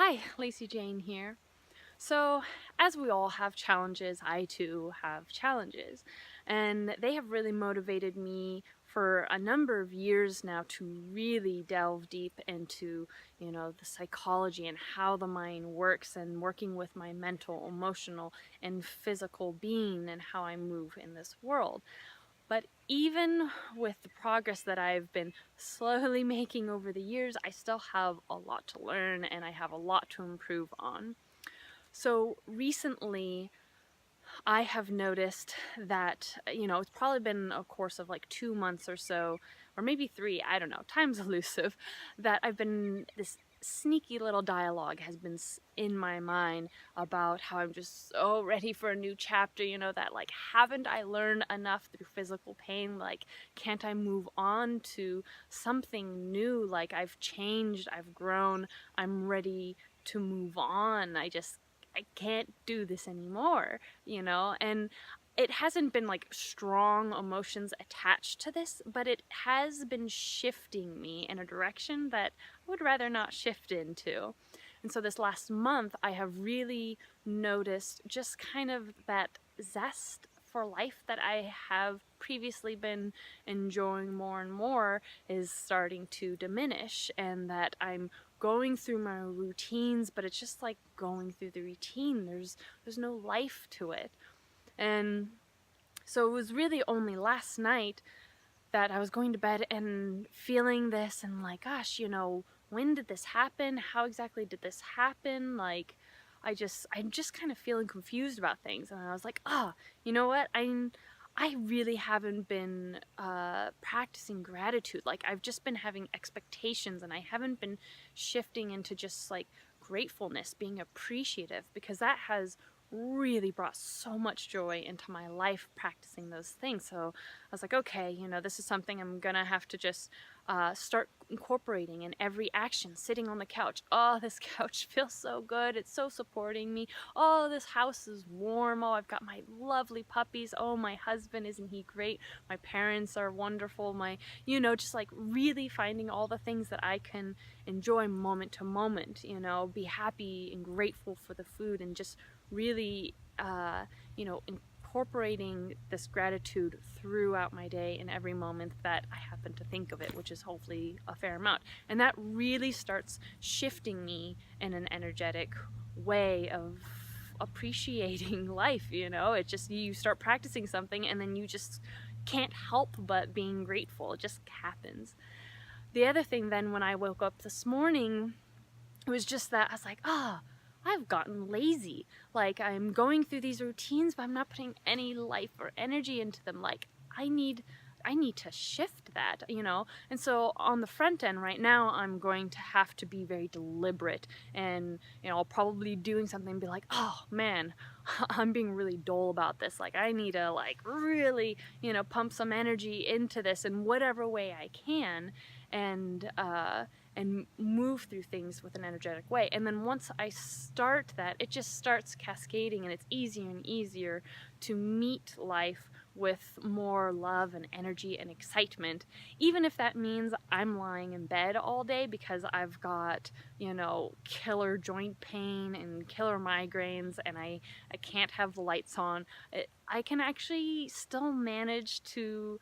Hi, Lacey Jane here. So, as we all have challenges, I too have challenges. And they have really motivated me for a number of years now to really delve deep into, the psychology and how the mind works and working with my mental, emotional, and physical being and how I move in this world. But even with the progress that I've been slowly making over the years, I still have a lot to learn and I have a lot to improve on. So recently, I have noticed that, it's probably been a course of like 2 months or so, or maybe three, I don't know, time's elusive, that this sneaky little dialogue has been in my mind about how I'm just so ready for a new chapter, that like, haven't I learned enough through physical pain? Like, can't I move on to something new? Like, I've changed, I've grown, I'm ready to move on. I can't do this anymore. And it hasn't been like strong emotions attached to this, but it has been shifting me in a direction that I would rather not shift into. And so this last month, I have really noticed just kind of that zest for life that I have previously been enjoying more and more is starting to diminish, and that I'm going through my routines, but it's just like going through the routine. There's no life to it. And so it was really only last night that I was going to bed and feeling this and like, gosh, when did this happen? How exactly did this happen? Like, I'm just kind of feeling confused about things. And I was like, you know what? I really haven't been practicing gratitude. Like, I've just been having expectations and I haven't been shifting into just like gratefulness, being appreciative, because that has really brought so much joy into my life practicing those things. So I was like, okay, this is something I'm gonna have to just start incorporating in every action. Sitting on the couch. Oh, this couch feels so good. It's so supporting me. Oh, this house is warm. Oh, I've got my lovely puppies. Oh, my husband, isn't he great? My parents are wonderful. Just like really finding all the things that I can enjoy moment to moment, be happy and grateful for the food and just really, incorporating this gratitude throughout my day in every moment that I happen to think of it, which is hopefully a fair amount. And that really starts shifting me in an energetic way of appreciating life. It just, you start practicing something and then you just can't help but being grateful. It just happens. The other thing then, when I woke up this morning, it was just that I was like, I've gotten lazy. Like, I'm going through these routines, but I'm not putting any life or energy into them. Like, I need to shift that. And so on the front end right now, I'm going to have to be very deliberate, and I'll probably doing something and be like, oh man, I'm being really dull about this. Like, I need to like really pump some energy into this in whatever way I can, and move through things with an energetic way. And then once I start that, it just starts cascading, and it's easier and easier to meet life with more love and energy and excitement, even if that means I'm lying in bed all day because I've got, killer joint pain and killer migraines, and I can't have the lights on. I can actually still manage to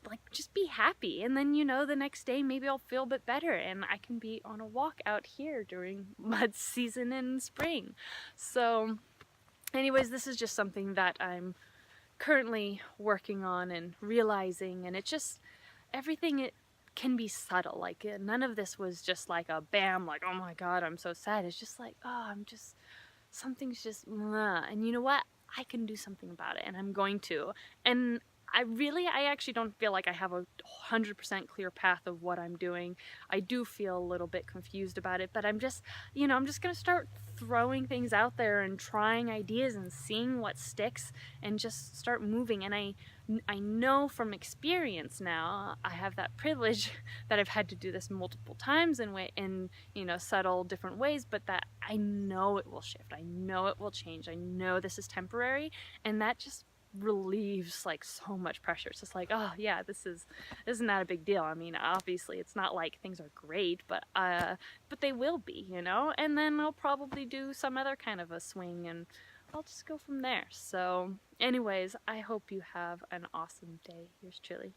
like just be happy, and then the next day maybe I'll feel a bit better and I can be on a walk out here during mud season in spring. So anyways, this is just something that I'm currently working on and realizing, and it just, everything, it can be subtle. Like, none of this was just like a bam, like, oh my god, I'm so sad. It's just like, oh, something's just and you know what, I can do something about it, and I'm going to. And I actually don't feel like I have 100% clear path of what I'm doing. I do feel a little bit confused about it, but I'm just gonna start throwing things out there and trying ideas and seeing what sticks and just start moving. And I know from experience now, I have that privilege that I've had to do this multiple times in subtle different ways, but that I know it will shift. I know it will change. I know this is temporary, and that just relieves like so much pressure. It's just like, oh yeah, isn't that a big deal. I mean, obviously it's not like things are great, but they will be, you know. And then I'll probably do some other kind of a swing, and I'll just go from there. So anyways, I hope you have an awesome day. Here's Chili.